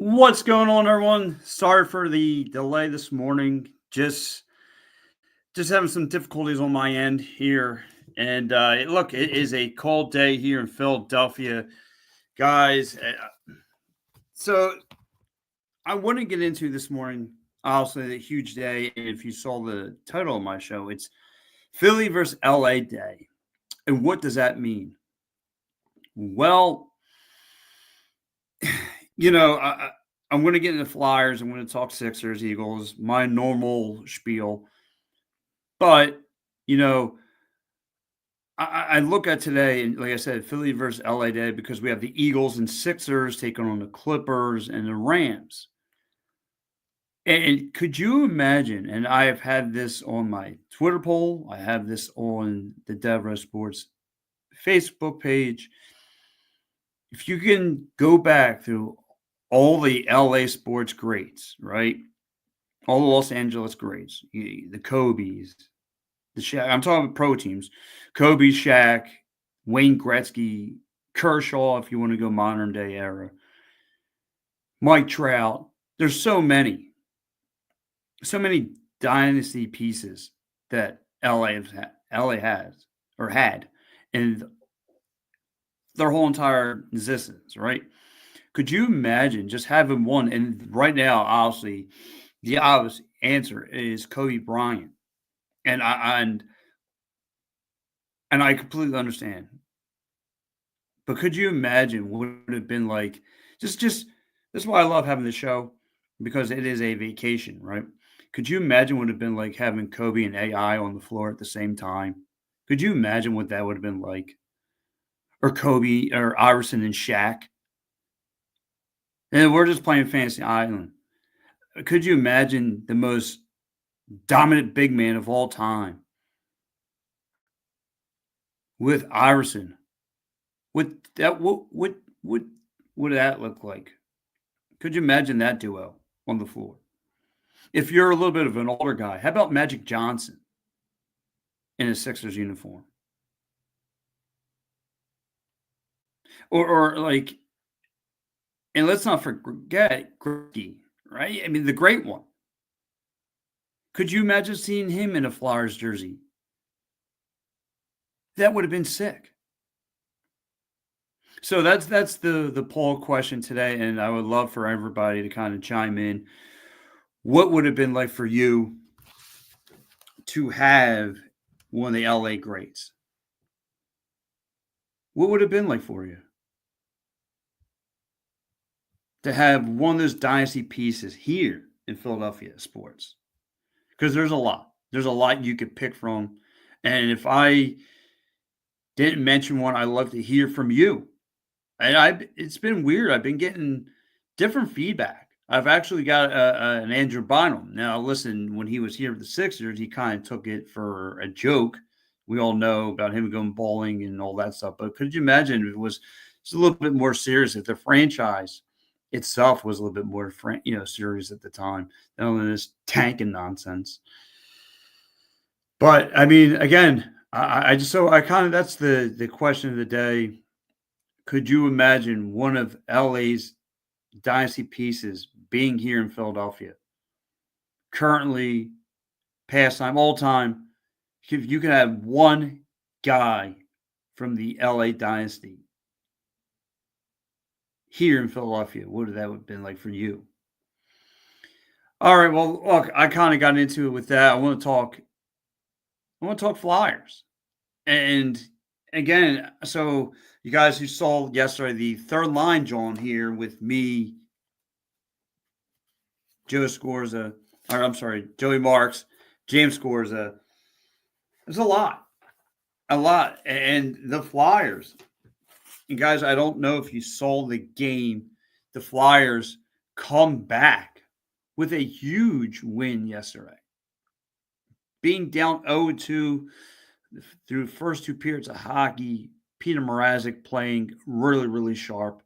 What's going on, everyone? Sorry for the delay this morning. Just having some difficulties on my end here. And look, it is a cold day here in Philadelphia, guys. So I want to get into this morning. Obviously, a huge day. And if you saw the title of my show, it's Philly versus LA Day. And what does that mean? Well, I'm going to get into Flyers. I'm going to talk Sixers, Eagles, my normal spiel. But, you know, I look at today, and like I said, Philly versus LA Day, because we have the Eagles and Sixers taking on the Clippers and the Rams. And could you imagine? And I have had this on my Twitter poll, I have this on the Devra Sports Facebook page. If you can go back through all the LA sports greats, right? All the Los Angeles greats, the Kobe's, the Shaq. I'm talking about pro teams. Kobe, Shaq, Wayne Gretzky, Kershaw, if you want to go modern day era. Mike Trout. There's so many dynasty pieces that LA has or had in their whole entire existence, right? Could you imagine just having one? And right now, obviously, the obvious answer is Kobe Bryant. And I completely understand. But could you imagine what it would have been like? Just That's why I love having the show, because it is a vacation, right? Could you imagine what it would have been like having Kobe and AI on the floor at the same time? Could you imagine what that would have been like? Or Kobe or Iverson and Shaq? And we're just playing Fantasy Island. Could you imagine the most dominant big man of all time with Iverson? What would that look like? Could you imagine that duo on the floor? If you're a little bit of an older guy, how about Magic Johnson in a Sixers uniform? Or like, and let's not forget Gretzky, right? I mean, the great one. Could you imagine seeing him in a Flyers jersey? That would have been sick. So that's the poll question today, and I would love for everybody to kind of chime in. What would have been like for you to have one of the LA greats? What would it have been like for you to have one of those dynasty pieces here in Philadelphia sports? Because there's a lot. There's a lot you could pick from. And if I didn't mention one, I'd love to hear from you. And it's been weird. I've been getting different feedback. I've actually got an Andrew Bynum. Now, listen, when he was here with the Sixers, he kind of took it for a joke. We all know about him going bowling and all that stuff. But could you imagine if it was just a little bit more serious, if the franchise itself was a little bit more, serious at the time, than all this tanking nonsense? But I mean, again, I just so I kind of that's the question of the day. Could you imagine one of LA's dynasty pieces being here in Philadelphia? Currently, pastime, all time, if you could have one guy from the LA dynasty here in Philadelphia, what would that have been like for you? All right, well, look, I kind of got into it with that. I want to talk Flyers. And again, so you guys who saw yesterday the third line drawn here with me, Joe Scorza, or I'm sorry, Joey Marks, James Scorza. There's a lot. And the Flyers, and guys, I don't know if you saw the game. The Flyers come back with a huge win yesterday, being down 0-2 through the first two periods of hockey. Peter Mrazek playing really, really sharp.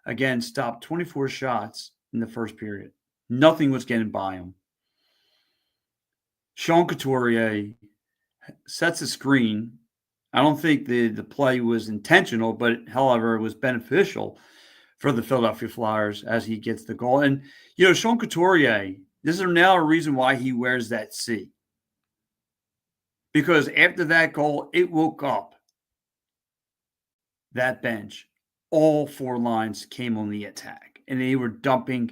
Again, stopped 24 shots in the first period. Nothing was getting by him. Sean Couturier sets a screen. I don't think the play was intentional, but however, it was beneficial for the Philadelphia Flyers as he gets the goal. And, Sean Couturier, this is now a reason why he wears that C. Because after that goal, it woke up that bench. All four lines came on the attack, and they were dumping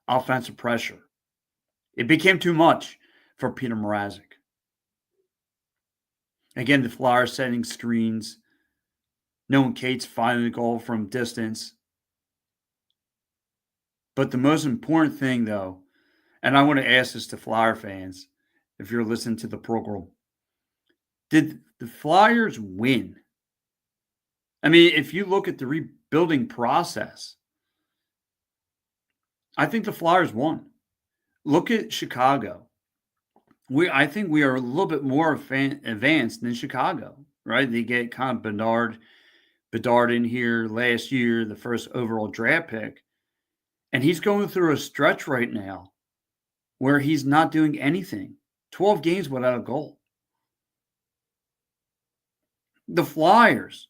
offensive pressure. It became too much for Peter Mrazek. Again, the Flyers setting screens. Nolan Cates finding the goal from distance. But the most important thing, though, and I want to ask this to Flyer fans, if you're listening to the program, did the Flyers win? I mean, if you look at the rebuilding process, I think the Flyers won. Look at Chicago. I think we are a little bit more advanced than Chicago, right? They get kind of Bedard in here last year, the first overall draft pick, and he's going through a stretch right now where he's not doing anything. 12 games without a goal. The Flyers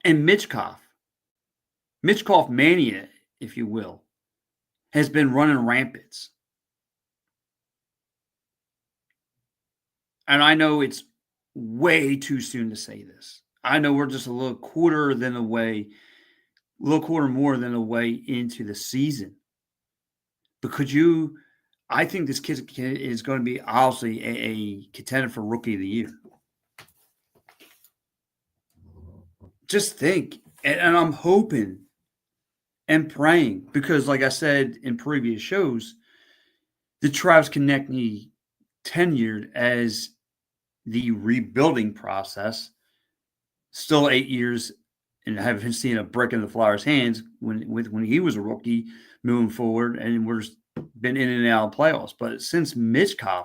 and Mitchkov mania, if you will, has been running rampant. And I know it's way too soon to say this. I know we're just a little quarter more than a way into the season. But I think this kid is going to be obviously a contender for Rookie of the Year. Just think, and I'm hoping and praying because, like I said in previous shows, the Travis Konecny tenured as the rebuilding process, still 8 years, and I haven't seen a brick in the Flyers' hands when he was a rookie moving forward, and we're been in and out of playoffs. But since Mitchkov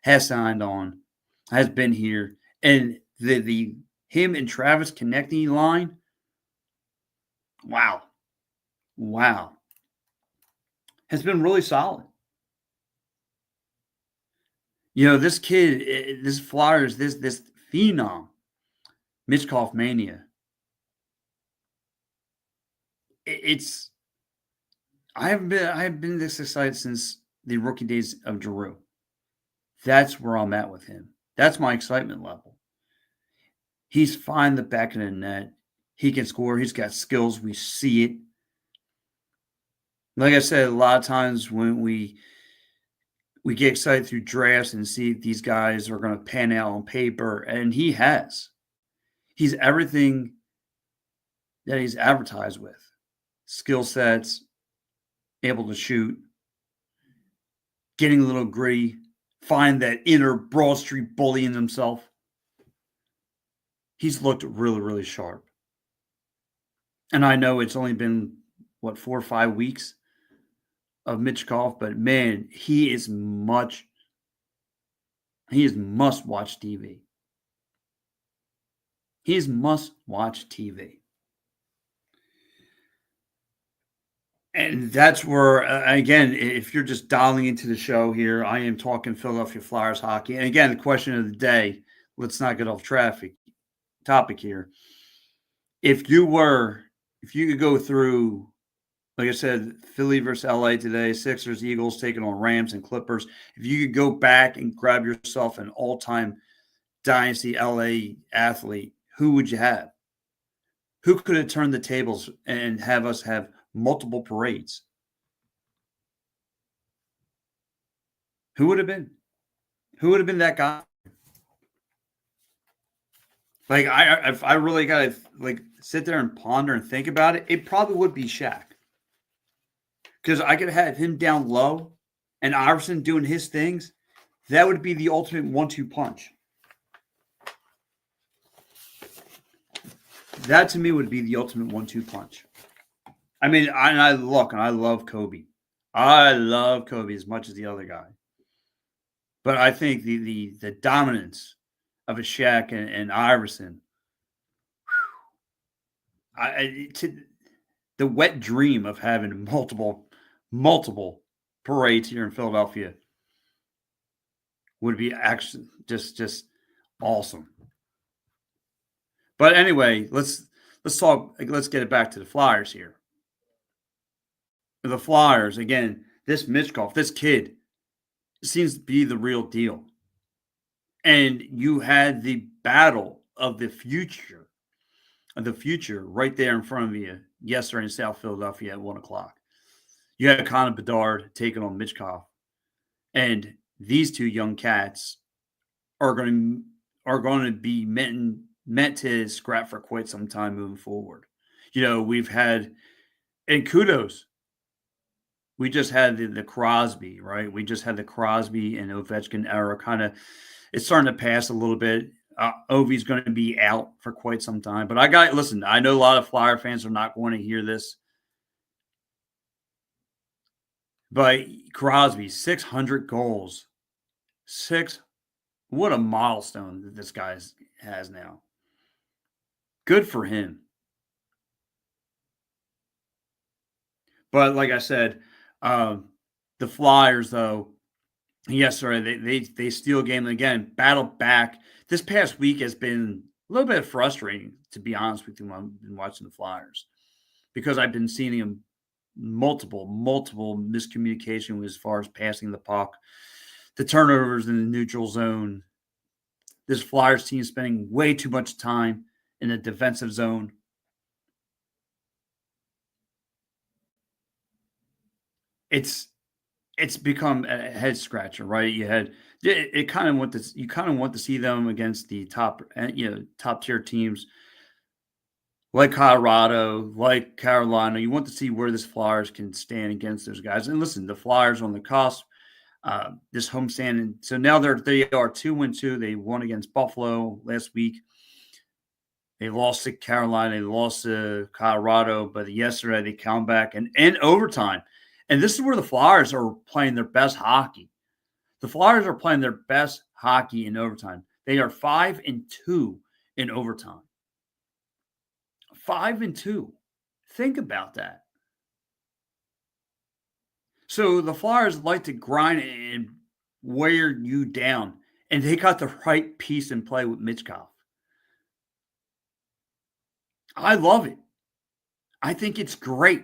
has signed on, has been here, and the him and Travis Konecny line, wow, has been really solid. This kid, this Flyers, this phenom, Mitchkov mania. I haven't been this excited since the rookie days of Giroux. That's where I'm at with him. That's my excitement level. He's fine the back of the net. He can score. He's got skills. We see it. Like I said, a lot of times when we get excited through drafts and see if these guys are going to pan out on paper, and he has. He's everything that he's advertised with. Skill sets, able to shoot, getting a little gritty, find that inner Broad Street bully in himself. He's looked really, really sharp. And I know it's only been, 4 or 5 weeks of Mitchkov, but man, he is must-watch TV. He is must-watch TV. And that's where, again, if you're just dialing into the show here, I am talking Philadelphia Flyers hockey. And again, the question of the day, let's not get off topic here. If you could go through, like I said, Philly versus LA today, Sixers, Eagles taking on Rams and Clippers. If you could go back and grab yourself an all-time dynasty LA athlete, who would you have? Who could have turned the tables and have us have multiple parades? Who would have been? Who would have been that guy? Like, if I really got to sit there and ponder and think about it, it probably would be Shaq. Because I could have him down low and Iverson doing his things. That would be the ultimate 1-2 punch. That to me would be the ultimate 1-2 punch. I mean, I love Kobe. I love Kobe as much as the other guy. But I think the dominance of a Shaq and Iverson, the wet dream of having multiple parades here in Philadelphia would be actually just awesome. But anyway, let's get it back to the Flyers here. The Flyers, again, this Mitchkov, this kid seems to be the real deal. And you had the battle of the future right there in front of you yesterday in South Philadelphia at 1 o'clock. You had Connor Bedard taking on Mitchkov. And these two young cats are going to be meant to scrap for quite some time moving forward. We've had and kudos. We just had the Crosby, right? We just had the Crosby and Ovechkin era kind of. It's starting to pass a little bit. Ovi's going to be out for quite some time, but listen. I know a lot of Flyer fans are not going to hear this, but Crosby 600 goals, six. What a milestone that this guy has now. Good for him. But like I said, um, the Flyers, though, yesterday they steal a game again, battle back. This past week has been a little bit frustrating, to be honest with you, when I've been watching the Flyers because I've been seeing them multiple miscommunication as far as passing the puck, the turnovers in the neutral zone. This Flyers team spending way too much time in the defensive zone. It's it's become a head scratcher, right? It kind of want to you kind of want to see them against the top tier teams like Colorado, like Carolina. You want to see where this Flyers can stand against those guys. And listen, the Flyers on the cusp, this homestand, and so now they are 2-2. They won against Buffalo last week. They lost to Carolina. They lost to Colorado, but yesterday they come back and overtime. And this is where the Flyers are playing their best hockey. The Flyers are playing their best hockey in overtime. They are 5-2 in overtime. 5-2. Think about that. So the Flyers like to grind and wear you down, and they got the right piece in play with Mitchkov. I love it. I think it's great.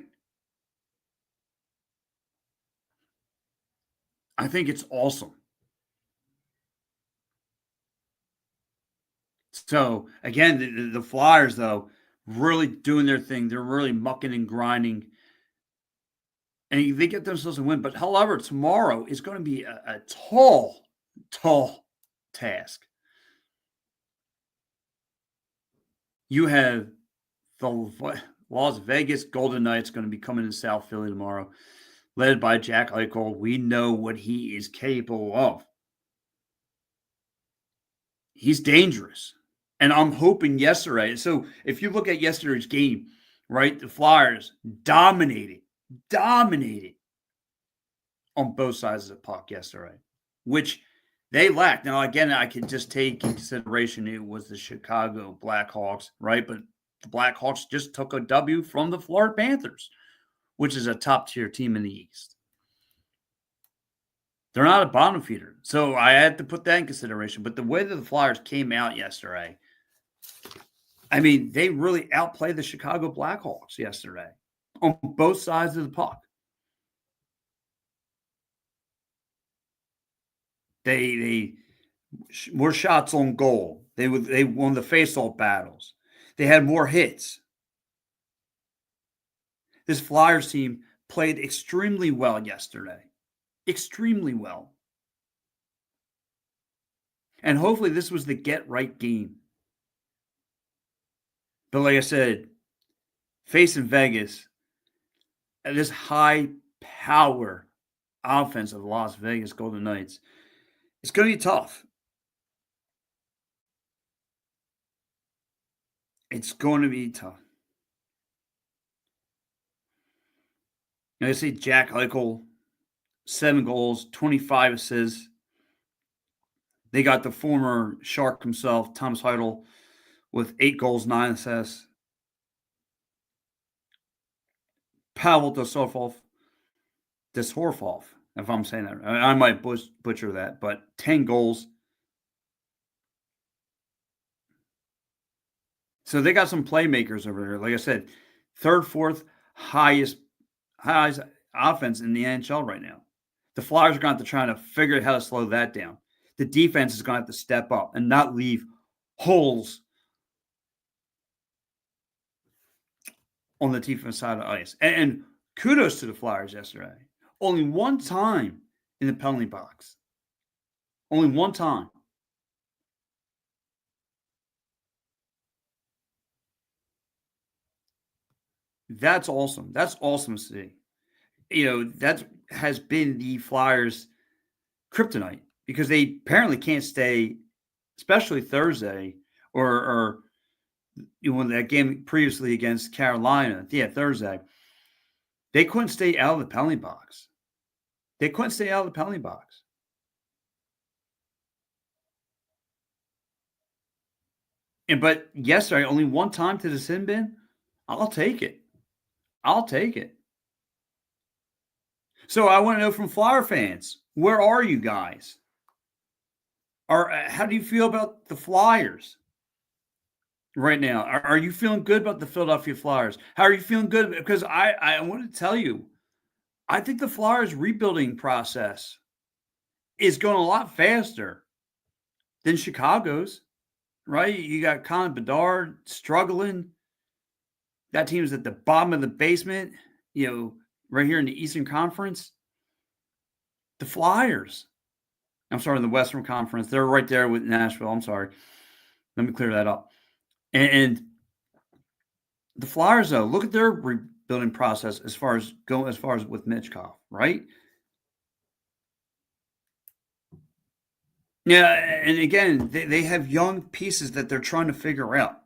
I think it's awesome. So again, the Flyers though really doing their thing. They're really mucking and grinding, and they get themselves a win. But however, tomorrow is going to be a tall task. You have the Las Vegas Golden Knights going to be coming to South Philly tomorrow, led by Jack Eichel. We know what he is capable of. He's dangerous. And I'm hoping yesterday. So if you look at yesterday's game, right, the Flyers dominated on both sides of the puck yesterday, which they lacked. Now, again, I can just take in consideration it was the Chicago Blackhawks, right? But the Blackhawks just took a W from the Florida Panthers, which is a top tier team in the East. They're not a bottom feeder. So I had to put that in consideration. But the way that the Flyers came out yesterday, I mean, they really outplayed the Chicago Blackhawks yesterday on both sides of the puck. They more shots on goal. They won the faceoff battles. They had more hits. This Flyers team played extremely well yesterday. Extremely well. And hopefully this was the get right game. But like I said, facing Vegas, this high power offense of the Las Vegas Golden Knights, it's going to be tough. It's going to be tough. And I see Jack Eichel, 7 goals, 25 assists. They got the former Shark himself, Thomas Heidel, with 8 goals, 9 assists. Pavel Desorfov, if I'm saying that. I might butcher that, but 10 goals. So they got some playmakers over there. Like I said, third, fourth highest offense in the NHL right now. The Flyers are going to have to try to figure out how to slow that down. The defense is going to have to step up and not leave holes on the defense side of the ice. And kudos to the Flyers yesterday. Only one time in the penalty box. Only one time. That's awesome. That's awesome to see. That has been the Flyers' kryptonite because they apparently can't stay, especially Thursday or that game previously against Carolina. Yeah, Thursday. They couldn't stay out of the penalty box. They couldn't stay out of the penalty box. But yesterday, only one time to the sin bin. I'll take it. I'll take it. So I want to know from Flyer fans, where are you guys? Or how do you feel about the Flyers right now? Are you feeling good about the Philadelphia Flyers? How are you feeling good? Because I want to tell you, I think the Flyers rebuilding process is going a lot faster than Chicago's, right? You got Connor Bedard struggling. That team is at the bottom of the basement, right here in the Eastern Conference. The Flyers, I'm sorry, in the Western Conference, they're right there with Nashville. I'm sorry. Let me clear that up. And the Flyers, though, look at their rebuilding process as far as with Mitchkov, right? Yeah, and again, they have young pieces that they're trying to figure out.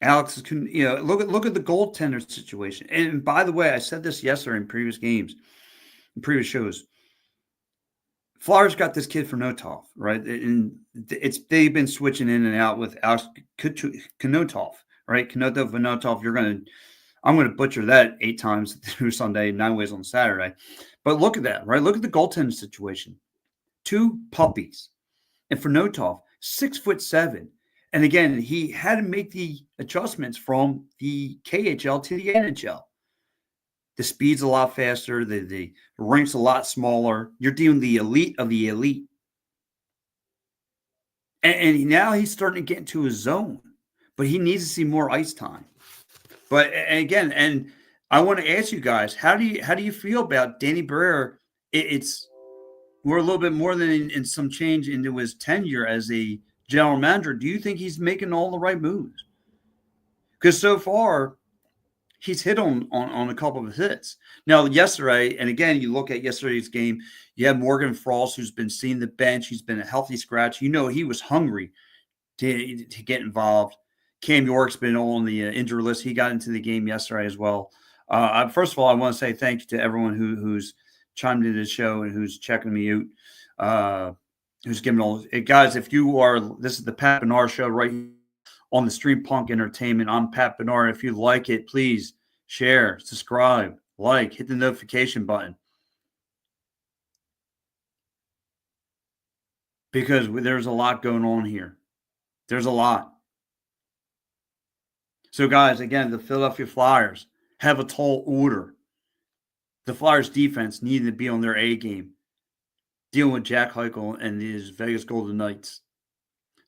Alex, look at the goaltender situation. And by the way, I said this yesterday in previous games, in previous shows. Flyers got this kid for Notov, right? And they've been switching in and out with Alex Knotov, right? Knotov, Vanotov. I'm gonna butcher that 8 times through Sunday, 9 ways on Saturday. But look at that, right? Look at the goaltender situation. 2 puppies, and for Notov, 6'7". And again, he had to make the adjustments from the KHL to the NHL. The speed's a lot faster. The rink's a lot smaller. You're dealing the elite of the elite. And now he's starting to get into his zone, but he needs to see more ice time. But again, and I want to ask you guys, how do you feel about Danny Briere? We're a little bit more than in some change into his tenure as a general manager. Do you think he's making all the right moves? Because so far, he's hit on a couple of hits. Now, yesterday, and again, you look at yesterday's game, you have Morgan Frost, who's been seeing the bench. He's been a healthy scratch. He was hungry to get involved. Cam York's been on the injury list. He got into the game yesterday as well. First of all, I want to say thank you to everyone who's chimed into the show and who's checking me out, who's giving all guys. If you are, this is the Pat Bernard show right here on the Stream Punk Entertainment. I'm Pat Bernard. If you like it, please share, subscribe, hit the notification button. Because there's a lot going on here. There's a lot. So, guys, again, the Philadelphia Flyers have a tall order. The Flyers defense needed to be on their A game, dealing with Jack Eichel and his Vegas Golden Knights.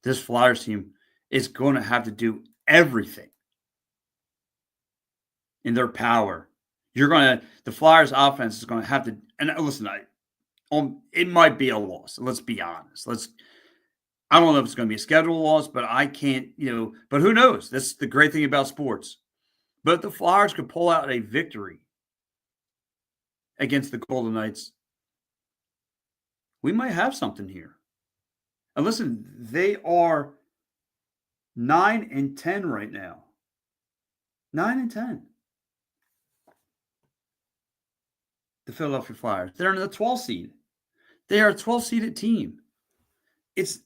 This Flyers team is going to have to do everything in their power. The Flyers offense is going to have to, and listen, it might be a loss. Let's be honest. I don't know if it's going to be a schedule loss, but I can't, but who knows? That's the great thing about sports. But if the Flyers could pull out a victory against the Golden Knights, we might have something here. And listen, they are 9-10 right now. 9-10. The Philadelphia Flyers. They're in the 12th seed. They are a 12-seeded team. It's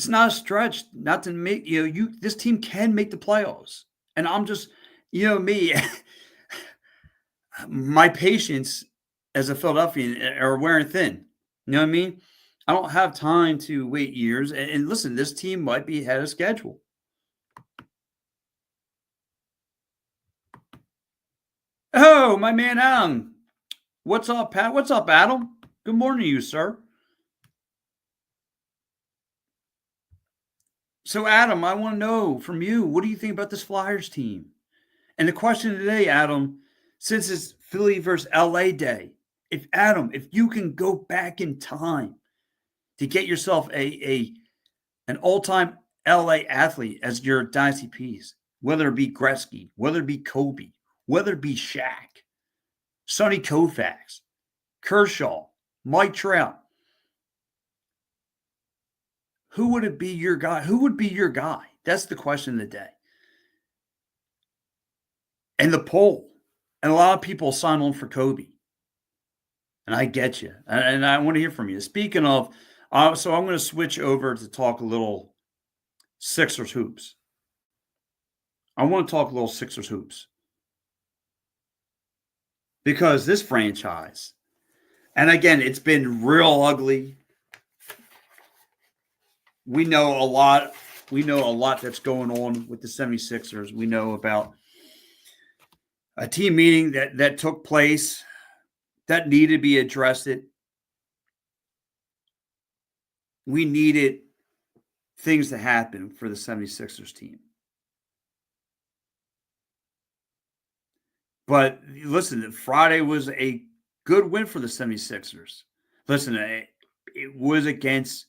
not a stretch not to make this team can make the playoffs. And I'm just me my patience as a Philadelphian are wearing thin. You know what I mean? I don't have time to wait years. And listen, this team might be ahead of schedule. Oh, my man Adam. What's up, Pat? What's up, Adam? Good morning to you, sir. So, Adam, I want to know from you, what do you think about this Flyers team? And the question today, Adam, since it's Philly versus LA day, if you can go back in time to get yourself a an all-time LA athlete as your dynasty piece, whether it be Gretzky, whether it be Kobe, whether it be Shaq, Sonny Koufax, Kershaw, Mike Trout, who would it be your guy? Who would be your guy? That's the question of the day. And the poll, and a lot of people sign on for Kobe. And I get you. And I want to hear from you. Speaking of, so I'm going to switch over to talk a little Sixers hoops. I want to talk a little Sixers hoops because this franchise, and again, it's been real ugly. We know a lot. We know a lot that's going on with the 76ers. We know about a team meeting that took place that needed to be addressed. We needed things to happen for the 76ers team. But listen, Friday was a good win for the 76ers. Listen, it was against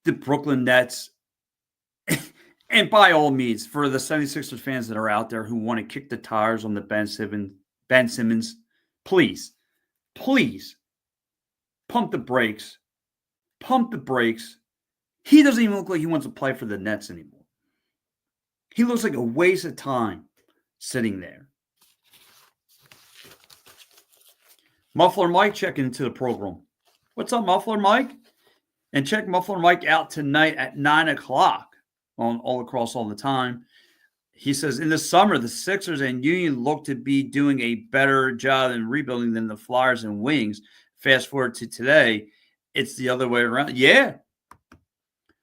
the Brooklyn Nets. And by all means, for the 76ers fans that are out there who want to kick the tires on the Ben Simmons, please, please pump the brakes. Pump the brakes. He doesn't even look like he wants to play for the Nets anymore. He looks like a waste of time sitting there. Muffler Mike checking into the program. What's up, Muffler Mike? And check Muffler Mike out tonight at 9 o'clock on All Across All the Time. He says, in the summer, the Sixers and Union look to be doing a better job in rebuilding than the Flyers and Wings. Fast forward to today, it's the other way around. Yeah.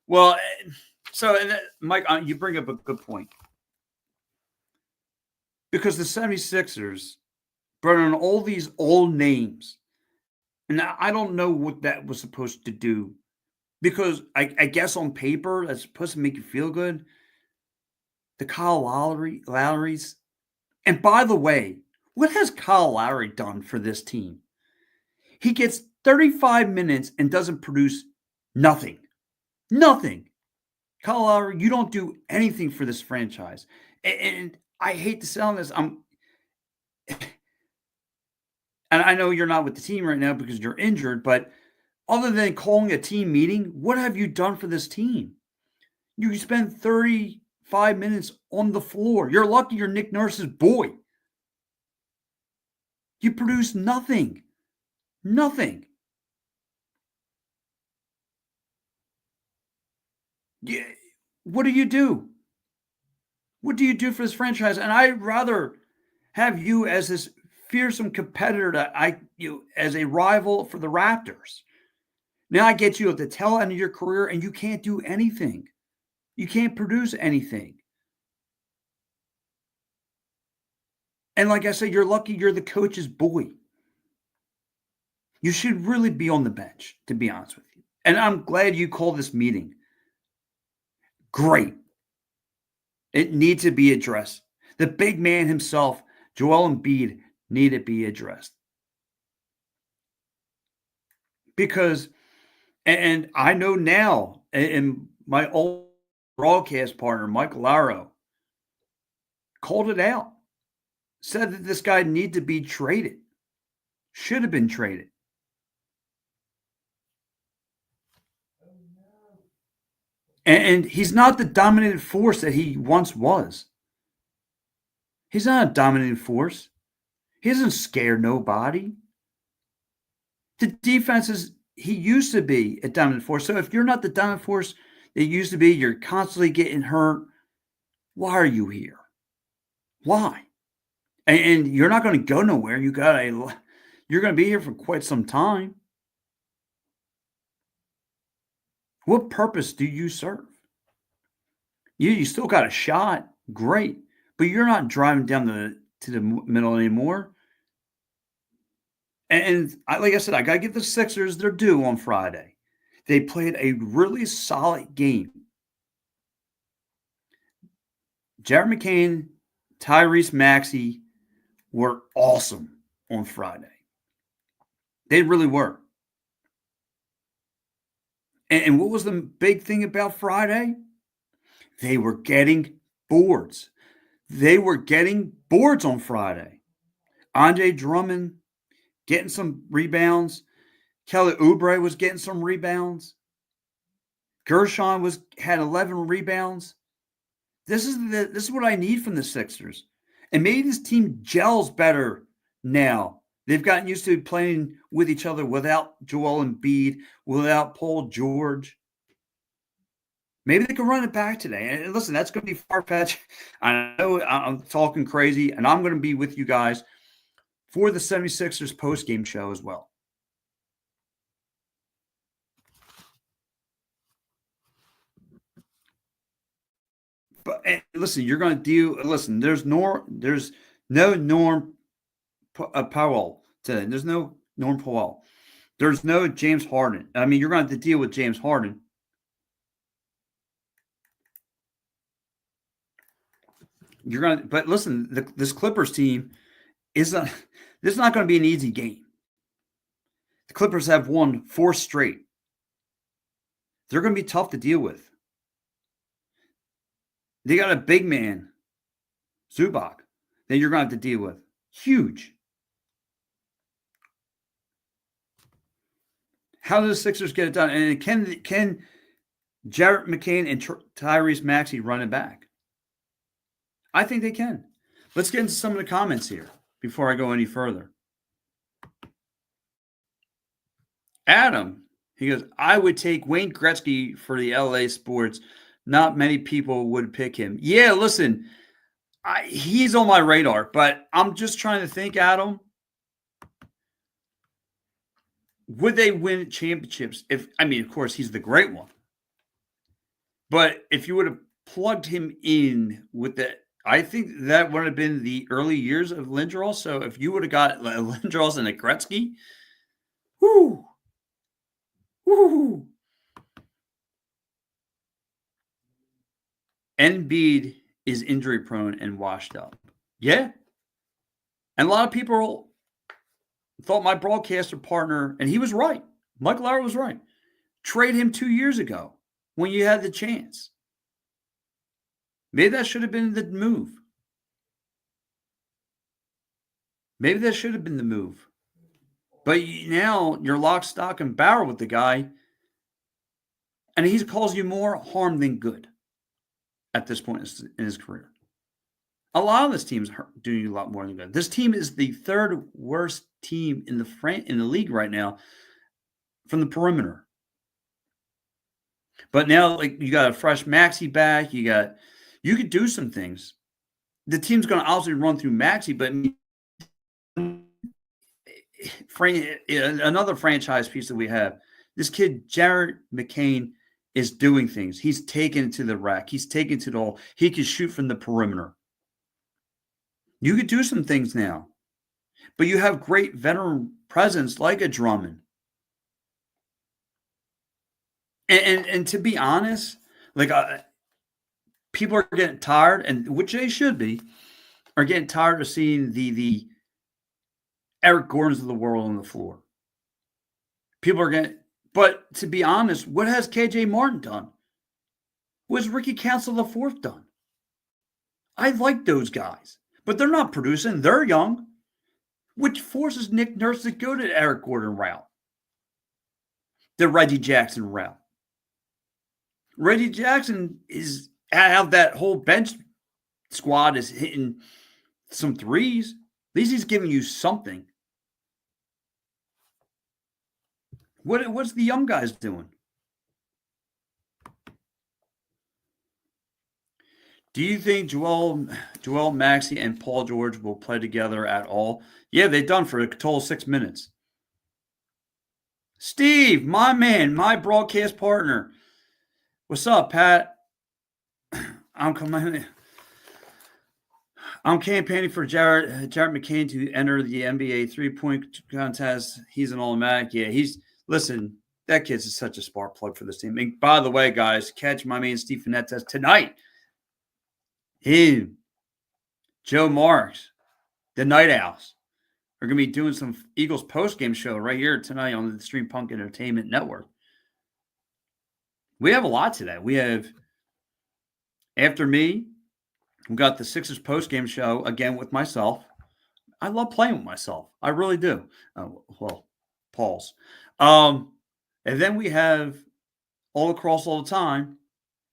Well, so, Mike, you bring up a good point. Because the 76ers brought on all these old names. And I don't know what that was supposed to do. Because I guess on paper, that's supposed to make you feel good. The Kyle Lowry's. And by the way, what has Kyle Lowry done for this team? He gets 35 minutes and doesn't produce nothing. Nothing. Kyle Lowry, you don't do anything for this franchise. And I hate to sound this. And I know you're not with the team right now because you're injured, but other than calling a team meeting, what have you done for this team? You spend 35 minutes on the floor. You're lucky you're Nick Nurse's boy. You produce nothing. Nothing. Yeah. What do you do? What do you do for this franchise? And I'd rather have you as this fearsome competitor as a rival for the Raptors. Now I get you at the tail end of your career and you can't do anything. You can't produce anything. And like I said, you're lucky you're the coach's boy. You should really be on the bench, to be honest with you. And I'm glad you called this meeting. Great. It needs to be addressed. The big man himself, Joel Embiid, need to be addressed. Because, and I know now, and my old broadcast partner, Mike Laro, called it out. Said that this guy need to be traded. Should have been traded. And he's not the dominant force that he once was. He's not a dominant force. He doesn't scare nobody. The defenses, he used to be a dominant force. So if you're not the dominant force that you used to be, you're constantly getting hurt. Why are you here? Why? And you're not going to go nowhere. You're going to be here for quite some time. What purpose do you serve? You still got a shot, great, but you're not driving down to the middle anymore. And like I said, I got to give the Sixers their due on Friday. They played a really solid game. Jared McCain, Tyrese Maxey were awesome on Friday. They really were. And what was the big thing about Friday? They were getting boards. They were getting boards on Friday. Andre Drummond getting some rebounds. Kelly Oubre was getting some rebounds. Gershon had 11 rebounds. This is what I need from the Sixers. And maybe this team gels better now. They've gotten used to playing with each other without Joel Embiid, without Paul George. Maybe they can run it back today. And listen, that's going to be far-fetched. I know I'm talking crazy, and I'm going to be with you guys for the 76ers post-game show as well. But listen, you're going to deal. Listen, there's no Norm Powell today. There's no Norm Powell. There's no James Harden. I mean, you're going to have to deal with James Harden. But listen, this Clippers team this is not going to be an easy game. The Clippers have won 4 straight. They're going to be tough to deal with. They got a big man, Zubac, that you're going to have to deal with. Huge. How do the Sixers get it done? And can Jarrett McCain and Tyrese Maxey run it back? I think they can. Let's get into some of the comments here before I go any further. Adam, he goes, I would take Wayne Gretzky for the LA Sports. Not many people would pick him. Yeah, listen, he's on my radar, but I'm just trying to think, Adam, would they win championships? Of course, he's the great one. But if you would have plugged him in with that, I think that would have been the early years of Lindros. So if you would have got Lindros and a Gretzky, whoo. Embiid is injury prone and washed up. Yeah. And a lot of people thought my broadcaster partner, and he was right. Mike Lauer was right. Trade him 2 years ago when you had the chance. Maybe that should have been the move. But now you're lock, stock, and barrel with the guy, and he calls you more harm than good at this point in his career. A lot of this team is doing a lot more than good. This team is the third worst team in the league right now from the perimeter. But now, like, you got a fresh Maxey back. You could do some things. The team's going to obviously run through Maxey, but another franchise piece that we have, this kid, Jared McCain, is doing things. He's taken it to the rack. He's taken it to the hole. He can shoot from the perimeter. You could do some things now. But you have great veteran presence like a Drummond. And to be honest, like people are getting tired, and which they should be, are getting tired of seeing the Eric Gordons of the world on the floor. People are getting, but to be honest, what has KJ Martin done? What has Ricky Council IV done? I like those guys, but they're not producing. They're young, which forces Nick Nurse to go to Eric Gordon route, the Reggie Jackson route. Reggie Jackson is out of that whole bench squad is hitting some threes. At least he's giving you something. What's the young guys doing? Do you think Joel Maxey and Paul George will play together at all? Yeah, they've done for a total of 6 minutes. Steve, my man, my broadcast partner. What's up, Pat? I'm I'm campaigning for Jared McCain to enter the NBA 3-point contest. He's an automatic. Yeah, listen. That kid's such a spark plug for this team. And by the way, guys, catch my man Steve Fernandez tonight. Him, Joe Marks, the Night Owls are going to be doing some Eagles post-game show right here tonight on the Stream Punk Entertainment Network. We have a lot today. We have, after me, we got the Sixers post-game show again with myself. I love playing with myself. I really do. Pause. And then we have All Across All the Time.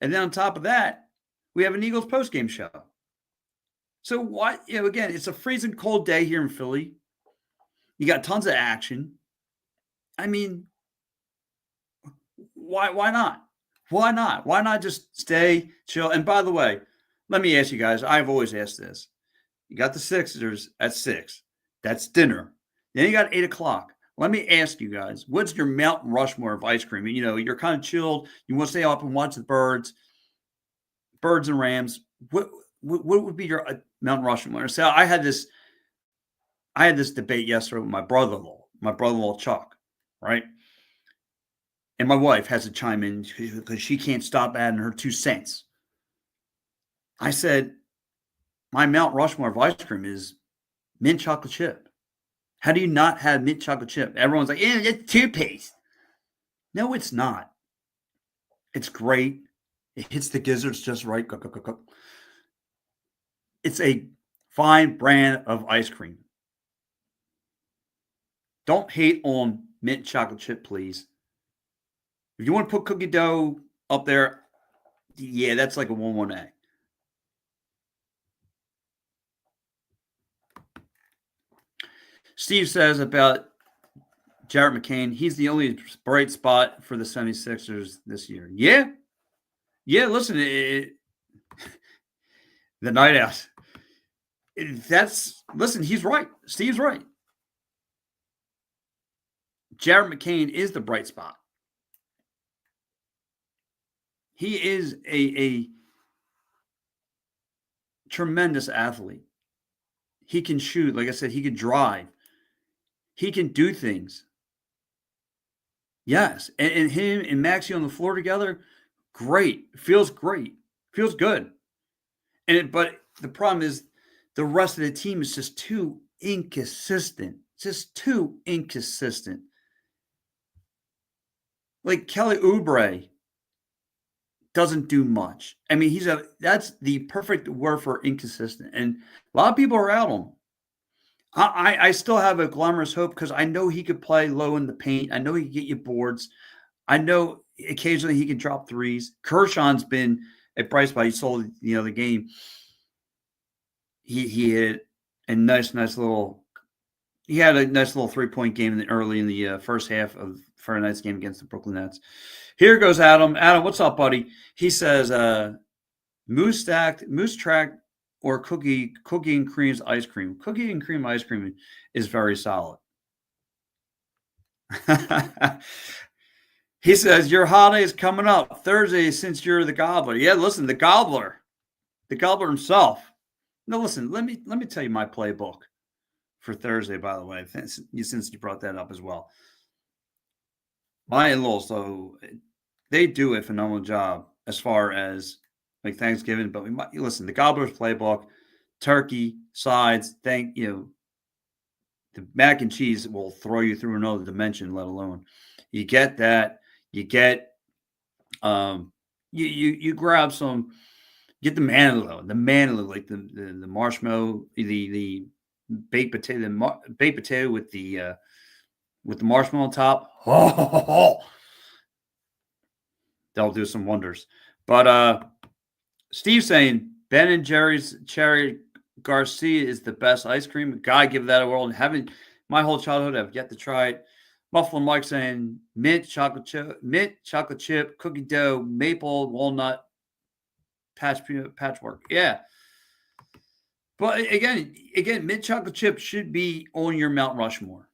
And then on top of that, we have an Eagles postgame show. So what? Again, it's a freezing cold day here in Philly. You got tons of action. I mean, why not? Why not? Why not just stay, chill? And by the way, let me ask you guys. I've always asked this. You got the Sixers at 6. That's dinner. Then you got 8 o'clock. Let me ask you guys, what's your Mount Rushmore of ice cream? You're kind of chilled. You want to stay up and watch the birds and Rams. What would be your Mount Rushmore? So I had this debate yesterday with my brother-in-law Chuck, right? And my wife has to chime in because she can't stop adding her 2 cents. I said, my Mount Rushmore of ice cream is mint chocolate chip. How do you not have mint chocolate chip? Everyone's like, yeah, it's toothpaste. No, it's not. It's great. It hits the gizzards just right. It's a fine brand of ice cream. Don't hate on mint chocolate chip, please. If you want to put cookie dough up there, yeah, that's like a 1-1A. Steve says about Jared McCain, he's the only bright spot for the 76ers this year. Yeah. Yeah, listen, the Night Owls. Listen, he's right. Steve's right. Jared McCain is the bright spot. He is a tremendous athlete. He can shoot. Like I said, he can drive. He can do things. Yes. And him and Maxey on the floor together, great. Feels great. Feels good. But the problem is the rest of the team is just too inconsistent. Just too inconsistent. Like Kelly Oubre doesn't do much. I mean, that's the perfect word for inconsistent. And a lot of people are out on him. I still have a glamorous hope because I know he could play low in the paint. I know he can get you boards. I know occasionally he can drop threes. Kershaw's been a bright spot. You saw the game. He hit a nice little. He had a nice little 3-point game early in the first half of Friday night's game against the Brooklyn Nets. Here goes Adam. Adam, what's up, buddy? He says, moose track, or cookie and cream's ice cream. Cookie and cream ice cream is very solid. He says, your holiday is coming up Thursday since you're the gobbler. Yeah, listen, the gobbler himself. No, listen, let me tell you my playbook for Thursday, by the way, since you brought that up as well. My in-laws, though, they do a phenomenal job as far as like Thanksgiving, but listen, the Gobbler's playbook, turkey, sides, the mac and cheese will throw you through another dimension, let alone. You get that. You get you grab some, get the manalo, like the marshmallow, the baked potato with the marshmallow on top. That'll do some wonders. But Steve's saying Ben and Jerry's Cherry Garcia is the best ice cream. Gotta give that a whirl. Haven't my whole childhood, I've yet to try it. Muffler Mike saying mint chocolate chip, cookie dough, maple walnut patchwork. Yeah. But again, mint chocolate chip should be on your Mount Rushmore.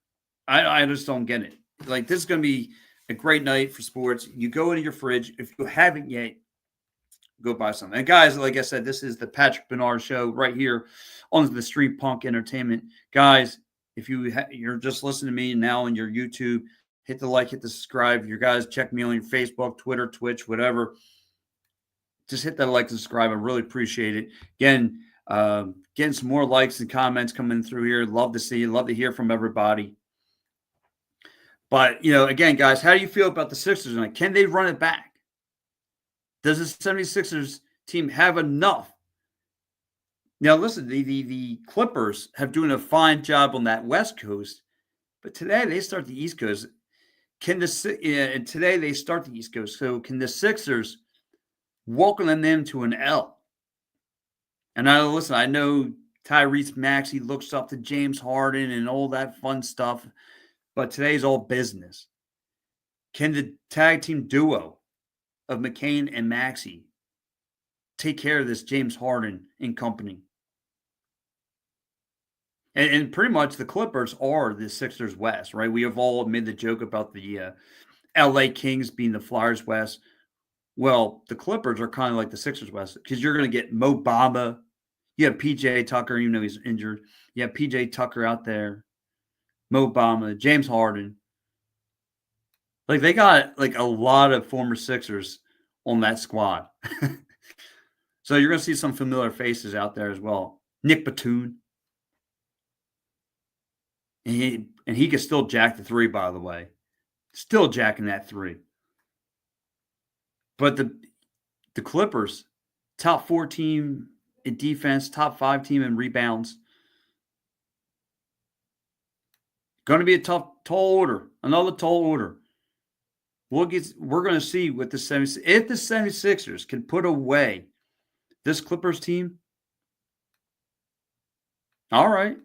I just don't get it. Like, this is going to be a great night for sports. You go into your fridge. If you haven't yet, go buy some. And guys, like I said, this is the Patrick Bernard Show right here on the Street Punk Entertainment. Guys, if you're just listening to me now on your YouTube, hit the like, hit the subscribe. You guys check me on your Facebook, Twitter, Twitch, whatever. Just hit that like and subscribe. I really appreciate it. Again, getting some more likes and comments coming through here. Love to see you. Love to hear from everybody. But, again, guys, how do you feel about the Sixers tonight? Can they run it back? Does the 76ers team have enough? Now, listen, the Clippers have doing a fine job on that West Coast, but today they start the East Coast. And today they start the East Coast. So can the Sixers welcome them to an L? And I know Tyrese Maxey looks up to James Harden and all that fun stuff, but today's all business. Can the tag team duo of McCain and Maxey take care of this James Harden and company? And pretty much the Clippers are the Sixers West, right? We have all made the joke about the LA Kings being the Flyers West. Well, the Clippers are kind of like the Sixers West because you're going to get Mo Bamba. You have PJ Tucker, even though he's injured. You have PJ Tucker out there, Mo Bamba, James Harden. Like they got like a lot of former Sixers on that squad. So you're going to see some familiar faces out there as well. Nick Batum. And he can still jack the three, by the way. Still jacking that three. But the Clippers, top 4 team in defense, top 5 team in rebounds. Going to be a tall order. Another tall order. We're going to see what if the 76ers can put away this Clippers team. All right.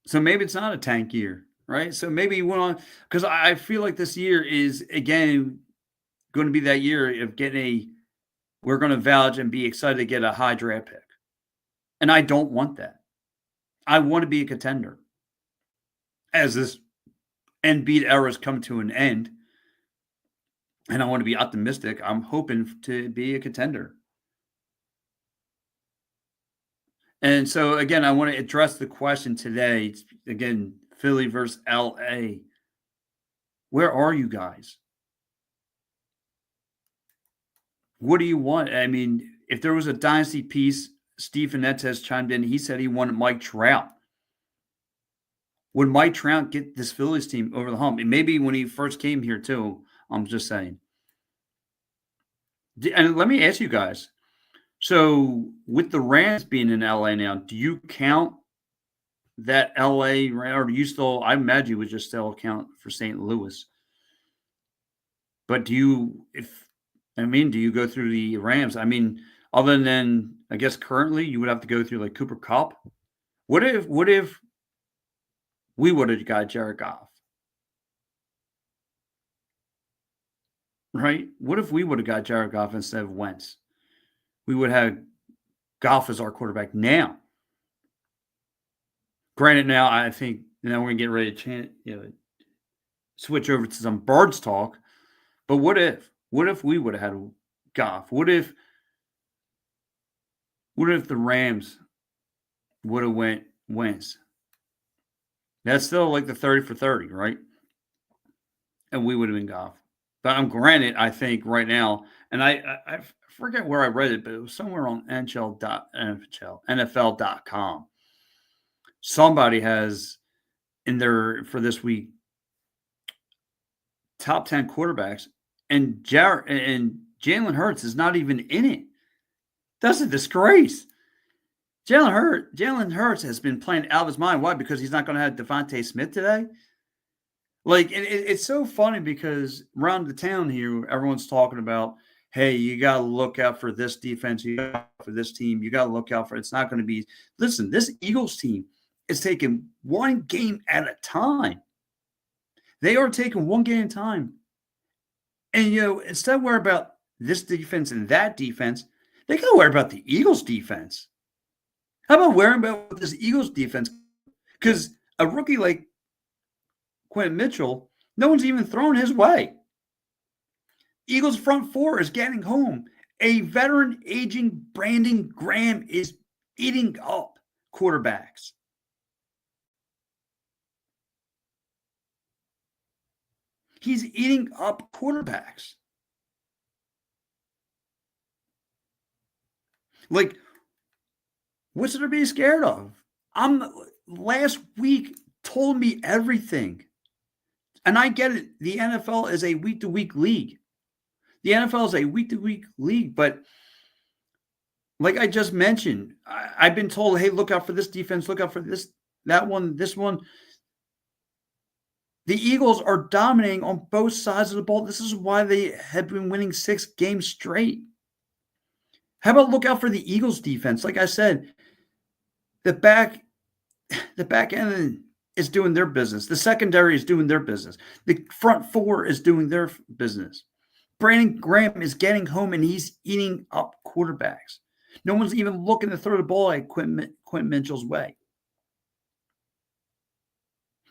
So maybe it's not a tank year, right? So maybe you went on, because I feel like this year is, again, going to be that year of we're going to vouch and be excited to get a high draft pick. And I don't want that. I want to be a contender. As this Embiid era has come to an end, and I want to be optimistic, I'm hoping to be a contender. And so, again, I want to address the question today. It's, again, Philly versus LA. Where are you guys? What do you want? I mean, if there was a dynasty piece, Steve Fenetez chimed in. He said he wanted Mike Trout. Would Mike Trout get this Phillies team over the hump? And maybe when he first came here, too. I'm just saying. And let me ask you guys. So with the Rams being in LA now, do you count that LA, or do you still, I imagine you would just still count for St. Louis. But do you go through the Rams? I mean, other than, I guess currently you would have to go through like Cooper Kupp. What if we would have got Jared Goff? Right? What if we would have got Jared Goff instead of Wentz? We would have Goff as our quarterback now. Granted, now I think we're going to get ready to switch over to some Birds talk. But what if we would have had Goff? What if the Rams would have went Wentz? That's still like the 30 for 30, right? And we would have been Goff. But I'm granted, I think right now, and I forget where I read it, but it was somewhere on NFL.com. Somebody has in there for this week top 10 quarterbacks, and Jalen Hurts is not even in it. That's a disgrace. Jalen Hurts has been playing out of his mind. Why? Because he's not going to have Devontae Smith today. Like, it's so funny because around the town here, everyone's talking about, hey, you got to look out for this defense. You got to look out for this team. You got to look out for it's not going to be. Listen, this Eagles team is taking one game at a time. They are taking one game at a time. And, instead of worrying about this defense and that defense, they got to worry about the Eagles defense. How about worrying about this Eagles defense? Because a rookie like Quentin Mitchell, no one's even thrown his way. Eagles front four is getting home A veteran aging Brandon Graham is eating up quarterbacks. He's eating up quarterbacks. Like, what's there to be scared of? I'm last week told me everything. And I get it. The NFL is a week to week league. The NFL is a week to week league, but like I just mentioned, I've been told, hey, look out for this defense, look out for that one, this one. The Eagles are dominating on both sides of the ball. This is why they have been winning 6 games straight. How about look out for the Eagles defense? Like I said, the back end is doing their business. The secondary is doing their business. The front four is doing their business. Brandon Graham is getting home and he's eating up quarterbacks. No one's even looking to throw the ball at Quentin Mitchell's way.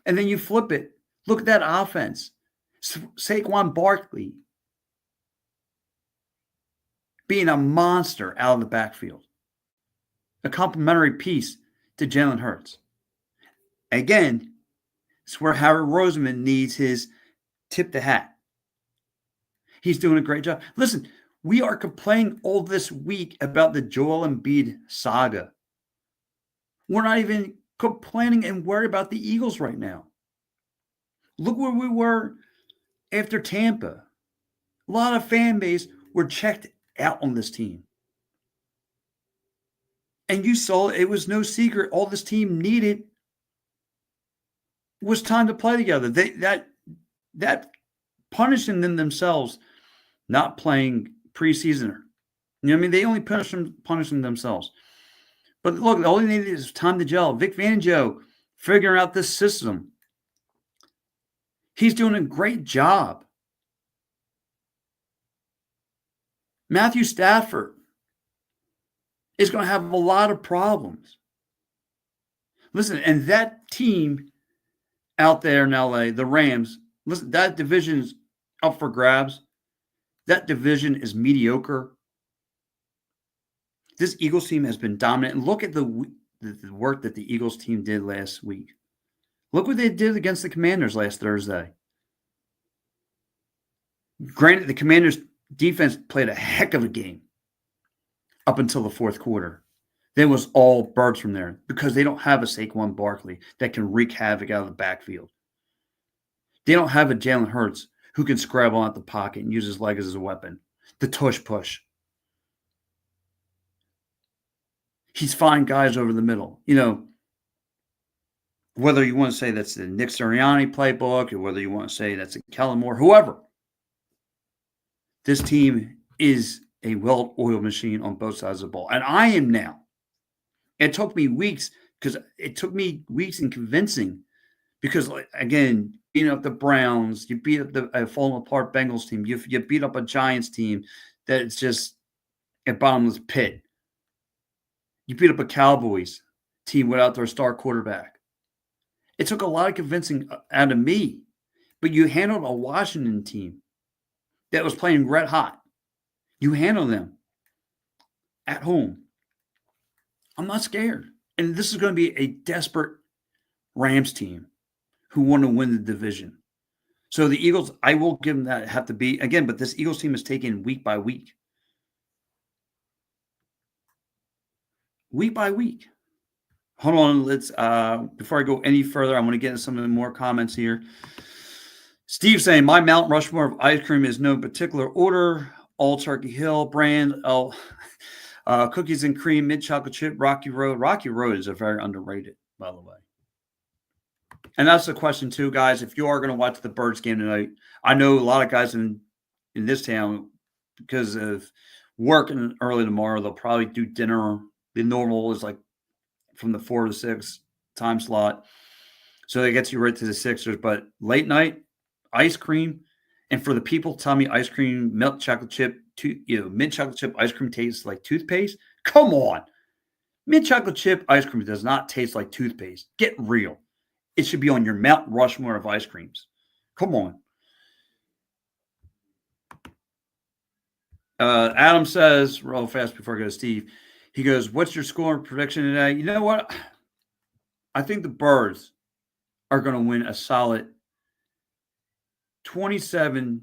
And then you flip it. Look at that offense. Saquon Barkley being a monster out of the backfield. A complimentary piece to Jalen Hurts. Again, it's where Howard Roseman needs his tip the hat. He's doing a great job. Listen, we are complaining all this week about the Joel Embiid saga. We're not even complaining and worried about the Eagles right now. Look where we were after Tampa. A lot of fan base were checked out on this team. And you saw it was no secret. All this team needed was time to play together. That punishing themselves not playing preseason. You know what I mean? They only punishing themselves. But look, all they needed is time to gel. Vic Fangio figuring out this system. He's doing a great job. Matthew Stafford is going to have a lot of problems. Listen, and that team out there in LA, the Rams, listen, that division's up for grabs. That division is mediocre. This Eagles team has been dominant. And look at the work that the Eagles team did last week. Look what they did against the Commanders last Thursday. Granted, the Commanders' defense played a heck of a game up until the fourth quarter. Then it was all birds from there because they don't have a Saquon Barkley that can wreak havoc out of the backfield. They don't have a Jalen Hurts who can scrabble out the pocket and use his leg as a weapon. The tush push. He's finding guys over the middle. You know, whether you want to say that's the Nick Sirianni playbook or whether you want to say that's a Kellen Moore, whoever. This team is a well-oiled machine on both sides of the ball. And I am now. It took me weeks in convincing because, again, beating up the Browns, you beat up the falling apart Bengals team, you beat up a Giants team that's just a bottomless pit. You beat up a Cowboys team without their star quarterback. It took a lot of convincing out of me, but you handled a Washington team that was playing red hot. You handle them at home. I'm not scared. And this is going to be a desperate Rams team who want to win the division. So the Eagles, I will give them that have to be, again, but this Eagles team is taken week by week. Week by week. Hold on, let's, before I go any further, I want to get into some of the more comments here. Steve saying, my Mount Rushmore of ice cream is no particular order. All Turkey Hill brand, cookies and cream, mint chocolate chip, Rocky Road. Rocky Road is a very underrated, by the way. And that's the question too, guys. If you are going to watch the Birds game tonight, I know a lot of guys in this town, because of working early tomorrow, they'll probably do dinner. The normal is like from the 4 to 6 time slot. So that gets you right to the Sixers. But late night, ice cream. And for the people tell me ice cream, milk chocolate chip, mint chocolate chip ice cream tastes like toothpaste. Come on. Mint chocolate chip ice cream does not taste like toothpaste. Get real. It should be on your Mount Rushmore of ice creams. Come on. Adam says, real fast before I go to Steve, he goes, "What's your score prediction today?" You know what? I think the Birds are going to win a solid 27-14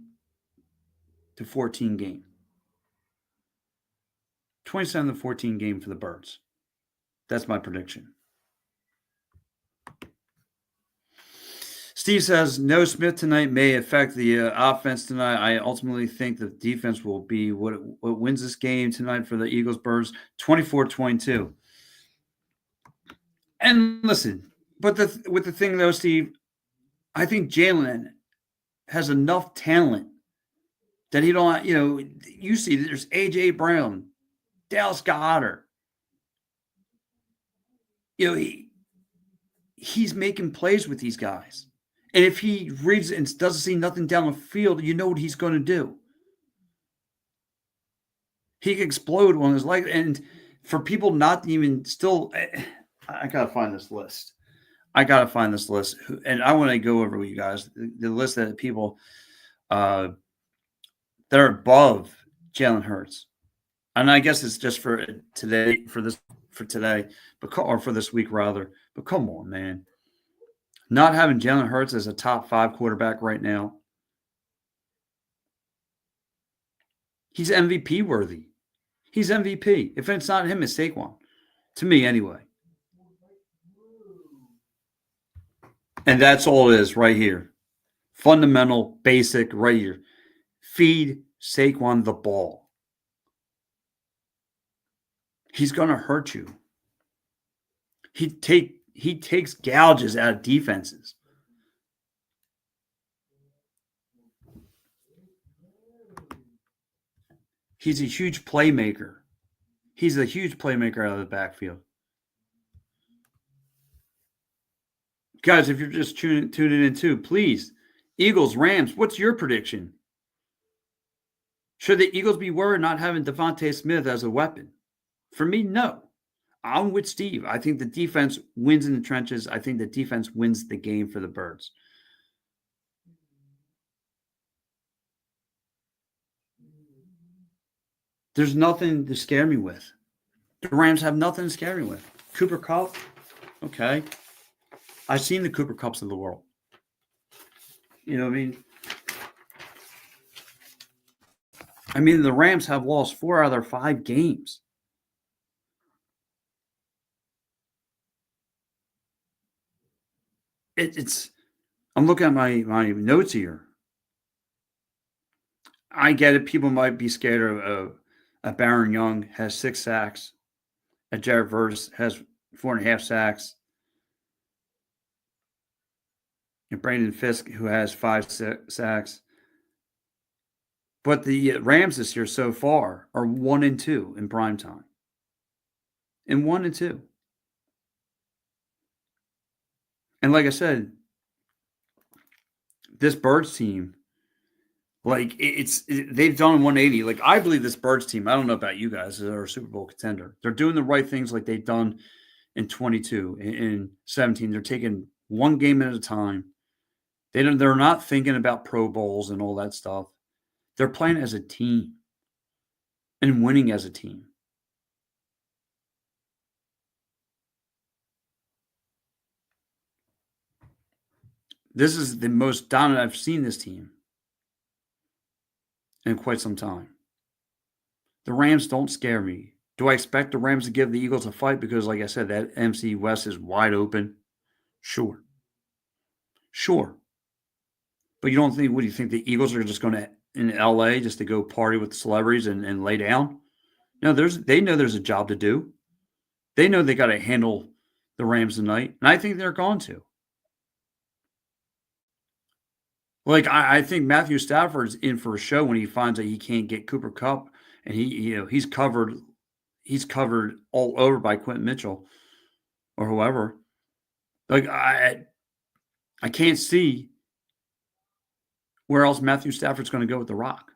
game. 27-14 game for the Birds. That's my prediction. Steve says no Smith tonight may affect the offense tonight. I ultimately think the defense will be what wins this game tonight for the Eagles Birds 24-22. And listen, but with the thing though, Steve, I think Jalen has enough talent that he don't. You see, there's AJ Brown, Dallas Goedert. He's making plays with these guys. And if he reads and doesn't see nothing down the field, you know what he's going to do. He can explode on his leg. And for people not even still, I got to find this list. And I want to go over with you guys the list of people that are above Jalen Hurts. And I guess it's just for today, for today, or for this week rather. But come on, man. Not having Jalen Hurts as a top 5 quarterback right now. He's MVP worthy. He's MVP. If it's not him, it's Saquon. To me, anyway. And that's all it is right here. Fundamental, basic, right here. Feed Saquon the ball. He's going to hurt you. He takes gouges out of defenses. He's a huge playmaker. He's a huge playmaker out of the backfield. Guys, if you're just tuning in too, please, Eagles, Rams, what's your prediction? Should the Eagles be worried not having Devontae Smith as a weapon? For me, no. I'm with Steve. I think the defense wins in the trenches. I think the defense wins the game for the Birds. There's nothing to scare me with. The Rams have nothing to scare me with. Cooper Kupp, okay. I've seen the Cooper Kupps of the world. You know what I mean? The Rams have lost 4 out of their 5 games. I'm looking at my notes here. I get it. People might be scared of Baron Young has 6 sacks. Jared Verse has 4.5 sacks. And Brandon Fisk, who has 5 sacks. But the Rams this year so far are 1-2 in primetime. And 1-2. And like I said, this Birds team, they've done 180. Like, I believe this Birds team, I don't know about you guys, are a Super Bowl contender. They're doing the right things like they've done in 22, in 17. They're taking one game at a time. They're not thinking about Pro Bowls and all that stuff. They're playing as a team and winning as a team. This is the most dominant I've seen this team in quite some time. The Rams don't scare me. Do I expect the Rams to give the Eagles a fight? Because, like I said, that NFC West is wide open. Sure. But you don't think, what do you think, the Eagles are just going to, in LA, just to go party with the celebrities and lay down? No, they know there's a job to do. They know they got to handle the Rams tonight, and I think they're going to. Like, I think Matthew Stafford's in for a show when he finds that he can't get Cooper Kupp, and he's covered all over by Quentin Mitchell or whoever. Like, I can't see where else Matthew Stafford's going to go with the Rock.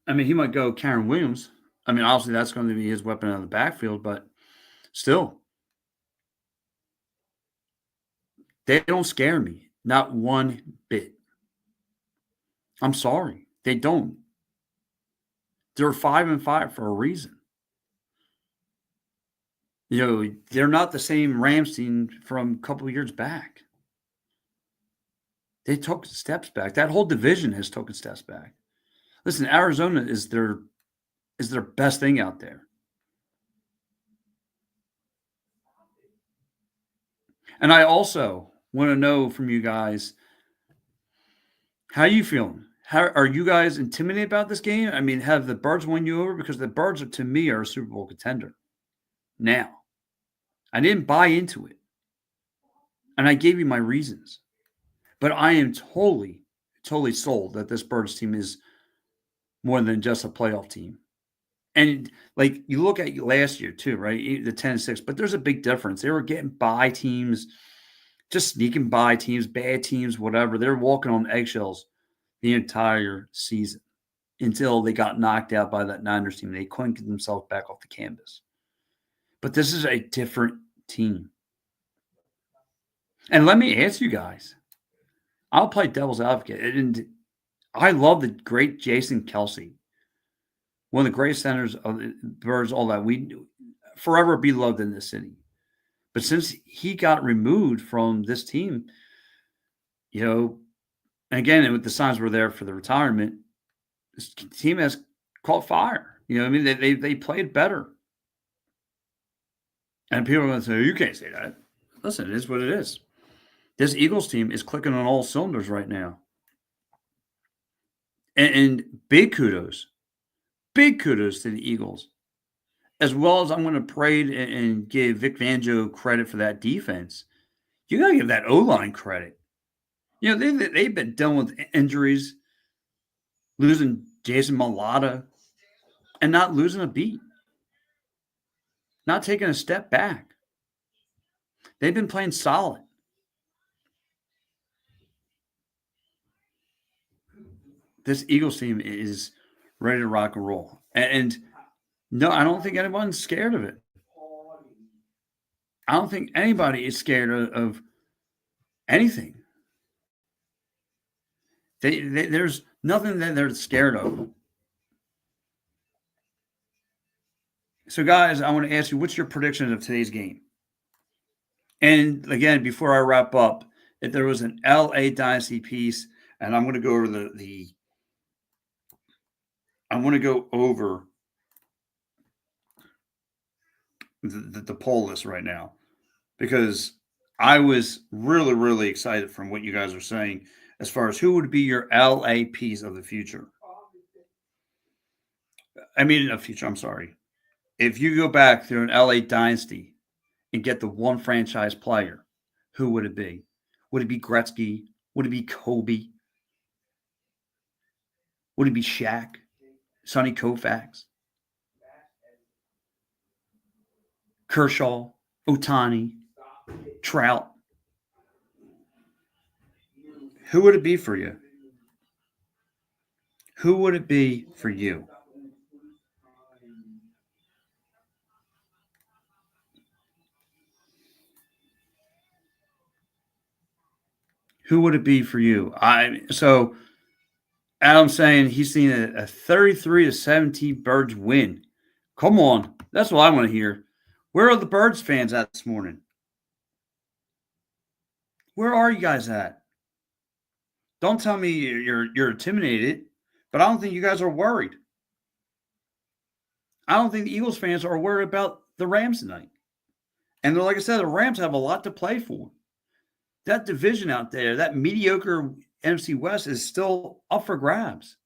He might go Karen Williams. Obviously that's going to be his weapon out of the backfield, but still. They don't scare me, not one bit. I'm sorry, they don't. They're 5-5 for a reason. They're not the same Rams team from a couple of years back. They took steps back. That whole division has taken steps back. Listen, Arizona is their best thing out there. And I also want to know from you guys, how you feeling? How are you guys intimidated about this game? I mean, have the Birds won you over? Because the Birds, to me, are a Super Bowl contender. Now, I didn't buy into it, and I gave you my reasons. But I am totally, totally sold that this Birds team is more than just a playoff team. And like you look at last year too, right? The 10-6, but there's a big difference. They were getting by teams, just sneaking by teams, bad teams, whatever. They're walking on eggshells the entire season until they got knocked out by that Niners team. They couldn't get themselves back off the canvas. But this is a different team. And let me ask you guys, I'll play devil's advocate. And I love the great Jason Kelsey, one of the greatest centers of the Birds, all that. We forever be loved in this city. But since he got removed from this team, and again, with the signs were there for the retirement, this team has caught fire. I mean, they played better. And people are going to say, you can't say that. Listen, it is what it is. This Eagles team is clicking on all cylinders right now. And big kudos to the Eagles. As well as I'm going to praise and give Vic Fangio credit for that defense. You got to give that O-line credit. They've been dealing with injuries, losing Jason Malata, and not losing a beat. Not taking a step back. They've been playing solid. This Eagles team is ready to rock and roll. And no, I don't think anyone's scared of it. I don't think anybody is scared of anything. There's nothing that they're scared of. So, guys, I want to ask you, what's your prediction of today's game? And again, before I wrap up, if there was an LA Dynasty piece, and I'm going to go over I want to go over the poll list right now because I was really, really excited from what you guys are saying as far as who would be your LA piece of the future. I mean, a future, I'm sorry. If you go back through an LA Dynasty and get the one franchise player, who would it be? Would it be Gretzky? Would it be Kobe? Would it be Shaq? Sonny Koufax? Kershaw? Otani? Trout? Who would it be for you? Who would it be for you? Who would it be for you? So Adam's saying he's seen a 33-17 Birds win. Come on, that's what I want to hear. Where are the Birds fans at this morning? Where are you guys at? Don't tell me you're intimidated, but I don't think you guys are worried. I don't think the Eagles fans are worried about the Rams tonight. And like I said, the Rams have a lot to play for. That division out there, that mediocre NFC West is still up for grabs.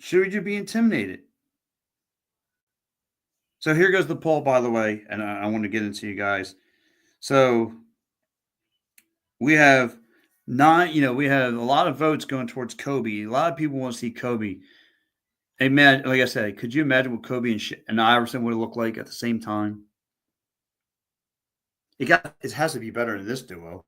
Should you be intimidated? So here goes the poll, by the way, and I want to get into you guys. So we have we have a lot of votes going towards Kobe. A lot of people want to see Kobe. Hey, man, like I said, could you imagine what Kobe and Iverson would have looked like at the same time? It has to be better than this duo.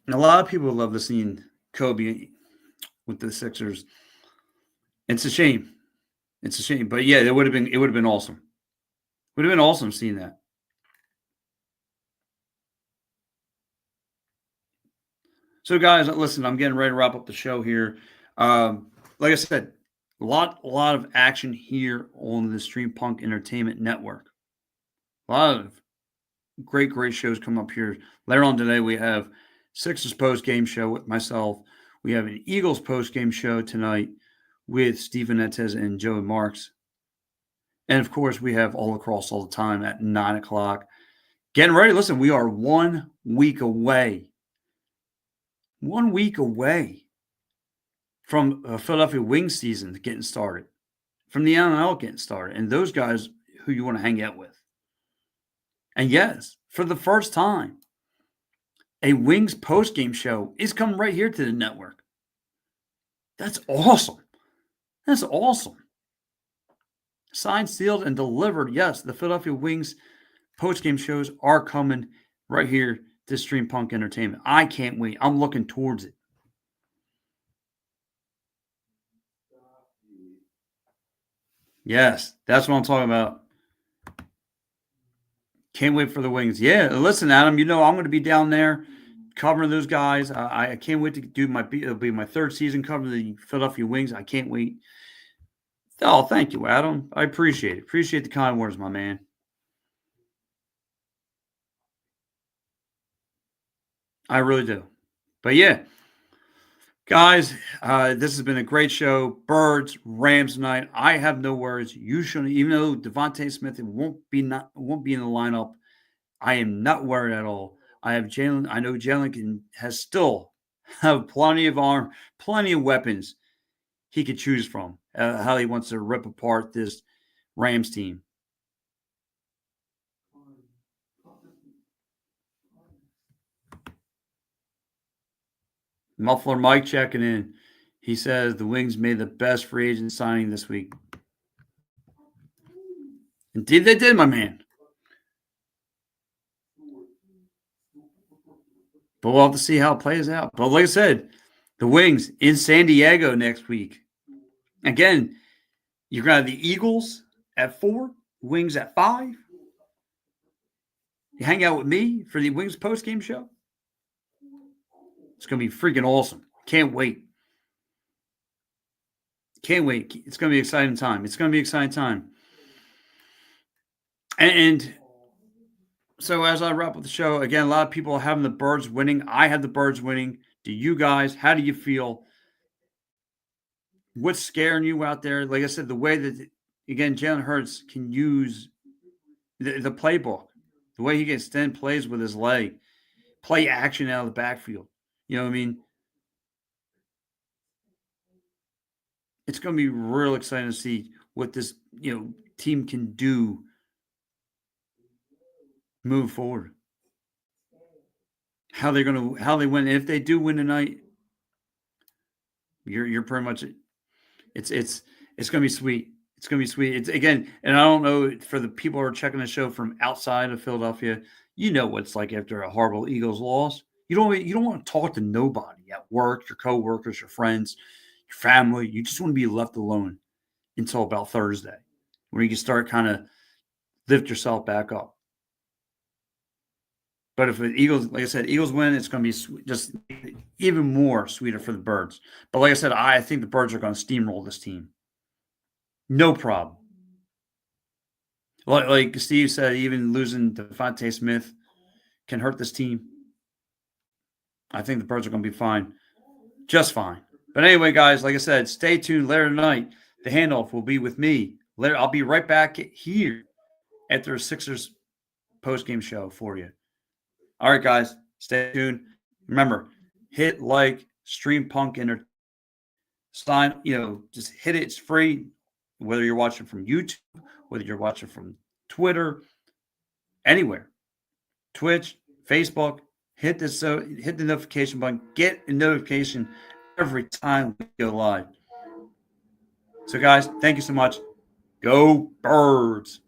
And a lot of people love to see Kobe with the Sixers. It's a shame. It's a shame. But yeah, it would have been awesome. Would have been awesome seeing that. So guys, listen, I'm getting ready to wrap up the show here. Like I said, a lot of action here on the Stream Punk Entertainment Network. A lot of great shows come up here. Later on today, we have Sixers post game show with myself. We have an Eagles post game show tonight with Stephen Etes and Joe Marks. And of course, we have All Across All the Time at 9 o'clock. Getting ready. Listen, we are 1 week away. 1 week away from Philadelphia Wings season getting started, from the NL getting started, and those guys who you want to hang out with. And yes, for the first time, a Wings post-game show is coming right here to the network. That's awesome. That's awesome. Signed, sealed, and delivered. Yes, the Philadelphia Wings post-game shows are coming right here to Stream Punk Entertainment. I can't wait. I'm looking towards it. Yes, that's what I'm talking about. Can't wait for the Wings. Yeah, listen, Adam, I'm going to be down there covering those guys. I can't wait to do it'll be my third season covering the Philadelphia Wings. I can't wait. Oh, thank you, Adam. I appreciate it. Appreciate the kind words, my man. I really do. But yeah, guys, this has been a great show. Birds, Rams tonight. I have no words. You shouldn't, even though Devontae Smith won't be in the lineup. I am not worried at all. I have Jalen. I know Jalen has still have plenty of plenty of weapons he could choose from. How he wants to rip apart this Rams team. Muffler Mike checking in. He says the Wings made the best free agent signing this week. Indeed, they did, my man. But we'll have to see how it plays out. But like I said, the Wings in San Diego next week. Again, you're going to have the Eagles at 4, Wings at 5. You hang out with me for the Wings post-game show. It's going to be freaking awesome. Can't wait. Can't wait. It's going to be an exciting time. It's going to be an exciting time. And so as I wrap up the show, again, a lot of people are having the Birds winning. I have the Birds winning. Do you guys? How do you feel? What's scaring you out there? Like I said, the way that, again, Jalen Hurts can use the playbook, the way he can extend plays with his leg, play action out of the backfield. You know what I mean? It's going to be real exciting to see what this team can do move forward. How they win. And if they do win tonight, you're pretty much it's going to be sweet. It's going to be sweet. It's again, and I don't know for the people who are checking the show from outside of Philadelphia, what it's like after a horrible Eagles loss. You don't want to talk to nobody at work, your coworkers, your friends, your family. You just want to be left alone until about Thursday, where you can start kind of lift yourself back up. But if the Eagles, like I said, Eagles win, it's going to be just even more sweeter for the Birds. But like I said, I think the Birds are going to steamroll this team. No problem. Like Steve said, even losing Devontae Smith can hurt this team. I think the Birds are going to be fine. Just fine. But anyway, guys, like I said, stay tuned later tonight. The handoff will be with me. Later, I'll be right back here after a Sixers post-game show for you. All right, guys, stay tuned. Remember, hit like, Stream Punk, sign, just hit it. It's free, whether you're watching from YouTube, whether you're watching from Twitter, anywhere. Twitch, Facebook, hit the notification button. Get a notification every time we go live. So, guys, thank you so much. Go Birds.